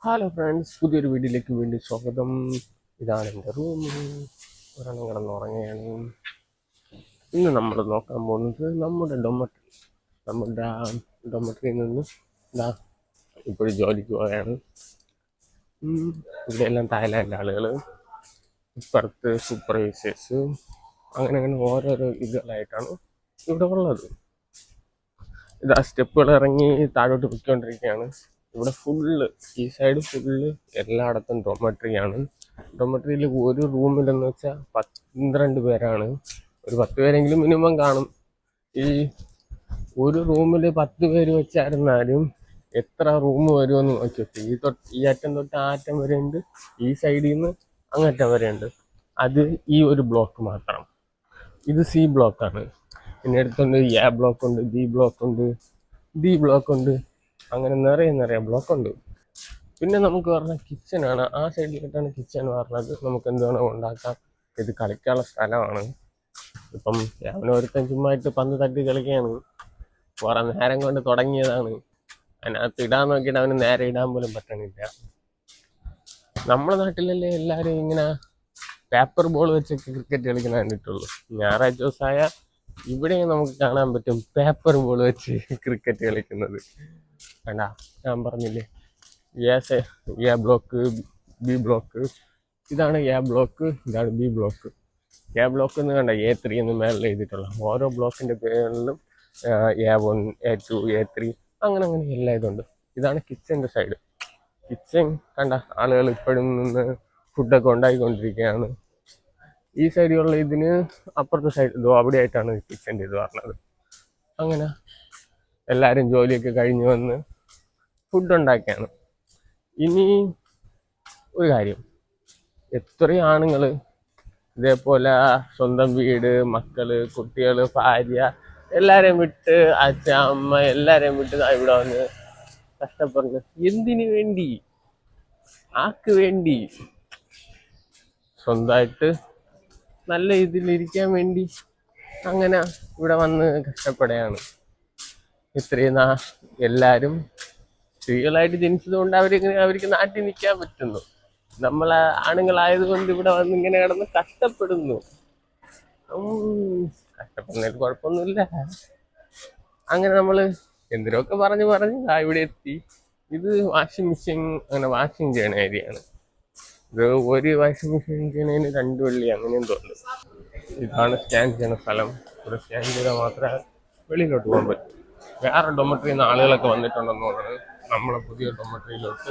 Hello friends, പുതിയൊരു വീഡിയോയിലേക്ക് വീണ്ടും സ്വാഗതം. ഇതാണ് എൻ്റെ റൂം. ഒരെണ്ണം കിടന്നുറങ്ങുകയാണ്. ഇന്ന് നമ്മൾ നോക്കാൻ പോകുന്നത് നമ്മുടെ ഡൊമട്രിയിൽ നിന്ന് ഇതാ ഇപ്പോഴും ജോലിക്ക് പോവുകയാണ്. ഇവിടെ എല്ലാം തായ്ലാൻഡ് ആളുകൾ, ഇപ്പുറത്ത് സൂപ്പർവൈസേഴ്സ്, അങ്ങനെ ഓരോരോ ഇതുകളായിട്ടാണ് ഇവിടെ ഉള്ളത്. ഇതാ സ്റ്റെപ്പുകൾ ഇറങ്ങി താഴോട്ട് പൊയ്ക്കൊണ്ടിരിക്കുകയാണ്. ഇവിടെ ഫുള്ള് ഈ സൈഡ് ഫുള്ള് എല്ലായിടത്തും ഡോമട്രിയാണ്. ഡോമട്രിയിൽ ഒരു റൂമിലെന്ന് വെച്ചാൽ 12 പേരാണ്. ഒരു 10 പേരെങ്കിലും മിനിമം കാണും. ഈ ഒരു റൂമിൽ 10 പേര് വെച്ചായിരുന്നാലും എത്ര റൂം വരുമെന്ന് നോക്കിയിട്ട് ഈ അറ്റം തൊട്ട് ആ അറ്റം വരെ ഉണ്ട്, ഈ സൈഡിൽ നിന്ന് അങ്ങറ്റം വരെ ഉണ്ട്. അത് ഈ ഒരു ബ്ലോക്ക് മാത്രം. ഇത് സി ബ്ലോക്കാണ്. പിന്നെ അടുത്തുണ്ട് എ ബ്ലോക്ക് ഉണ്ട്, ബി ബ്ലോക്ക് ഉണ്ട്, ഡി ബ്ലോക്ക് ഉണ്ട്, അങ്ങനെ നിറയെ ബ്ലോക്ക് ഉണ്ട്. പിന്നെ നമുക്ക് പറഞ്ഞ കിച്ചനാണ്. ആ സൈഡിലായിട്ടാണ് കിച്ചൺ പറഞ്ഞത്. നമുക്ക് എന്ത് വേണം ഉണ്ടാക്കാം. ഇത് കളിക്കാനുള്ള സ്ഥലമാണ്. ഇപ്പം രാവിലെ ഒരുത്തൻ ചുമ്മായിട്ട് പന്ത് തട്ടി കളിക്കുകയാണ്. കുറെ നേരം കൊണ്ട് തുടങ്ങിയതാണ്. അതിനകത്ത് ഇടാൻ നോക്കിയിട്ട് അവന് നേരെ ഇടാൻ പോലും പറ്റണില്ല. നമ്മുടെ നാട്ടിലല്ലേ എല്ലാവരും ഇങ്ങനെ പേപ്പർ ബോൾ വെച്ചൊക്കെ ക്രിക്കറ്റ് കളിക്കുന്ന കണ്ടിട്ടുള്ളൂ. ഞായറാഴ്ച ദിവസമായ ഇവിടെ നമുക്ക് കാണാൻ പറ്റും പേപ്പർ ബോൾ വെച്ച് ക്രിക്കറ്റ് കളിക്കുന്നത്. വേണ്ട, ഞാൻ പറഞ്ഞില്ലേ എ ബ്ലോക്ക്, ബി ബ്ലോക്ക്. ഇതാണ് എ ബ്ലോക്ക്, ഇതാണ് ബി ബ്ലോക്ക്. എ ബ്ലോക്ക് എന്ന് കണ്ട A3 എന്ന് മേളിൽ എഴുതിയിട്ടുള്ള ഓരോ ബ്ലോക്കിൻ്റെ പേരിലും A1, A2, A3 അങ്ങനെ എല്ലാം ഇതുണ്ട്. ഇതാണ് കിച്ചൻ്റെ സൈഡ്. കിച്ചൻ കണ്ട ആളുകൾ ഇപ്പോഴും നിന്ന് ഫുഡൊക്കെ ഉണ്ടാക്കിക്കൊണ്ടിരിക്കുകയാണ്. ഈ സൈഡിലുള്ള ഇതിന് അപ്പുറത്തെ സൈഡ് ഇതോ അവിടെ ആയിട്ടാണ് കിച്ചൻ്റെ ഇത് പറഞ്ഞത്. അങ്ങനെ എല്ലാവരും ജോലിയൊക്കെ കഴിഞ്ഞ് വന്ന് ഫുഡ് ഉണ്ടാക്കിയാണ്. ഇനി ഒരു കാര്യം, എത്രയും ആണുങ്ങൾ ഇതേപോലെ സ്വന്തം വീട്, മക്കള്, കുട്ടികൾ, ഭാര്യ എല്ലാവരെയും വിട്ട്, അച്ഛൻ, അമ്മ എല്ലാവരെയും വിട്ട് ഇവിടെ വന്ന് കഷ്ടപ്പെടുന്നു. എന്തിനു വേണ്ടി? ആർക്ക് വേണ്ടി? സ്വന്തമായിട്ട് നല്ല ഇതിലിരിക്കാൻ വേണ്ടി അങ്ങനെ ഇവിടെ വന്ന് കഷ്ടപ്പെടുകയാണ്. ഇത്രയും എല്ലാവരും സ്ത്രീകളായിട്ട് ജനിച്ചത് കൊണ്ട് അവർക്ക് നാട്ടിൽ നിൽക്കാൻ പറ്റുന്നു. നമ്മളെ ആണുങ്ങളായതുകൊണ്ട് ഇവിടെ വന്ന് ഇങ്ങനെ കിടന്ന് കഷ്ടപ്പെടുന്നു. കഷ്ടപ്പെടുന്നതിൽ കുഴപ്പമൊന്നുമില്ല. അങ്ങനെ നമ്മൾ എന്തിനൊക്കെ പറഞ്ഞ് ഇവിടെ എത്തി. ഇത് വാഷിംഗ് മെഷീൻ, അങ്ങനെ വാഷിംഗ് ചെയ്യണ ഏരിയയാണ്. ഇത് ഒരു വാഷിംഗ് മെഷീൻ ചെയ്യണതിന് 2 വെള്ളി അങ്ങനെ തോന്നുന്നു. ഇതാണ് സ്കാൻ ചെയ്യുന്ന സ്ഥലം. ഇവിടെ സ്കാൻ ചെയ്താൽ മാത്രമേ വെളിയിലോട്ട് പോകാൻ പറ്റൂ. വേറെ ഡൊമട്രിയിൽ നിന്ന് ആളുകളൊക്കെ വന്നിട്ടുണ്ടെന്ന് തോന്നുന്നത് നമ്മളെ പുതിയ ഡൊമട്രിയിലോട്ട്.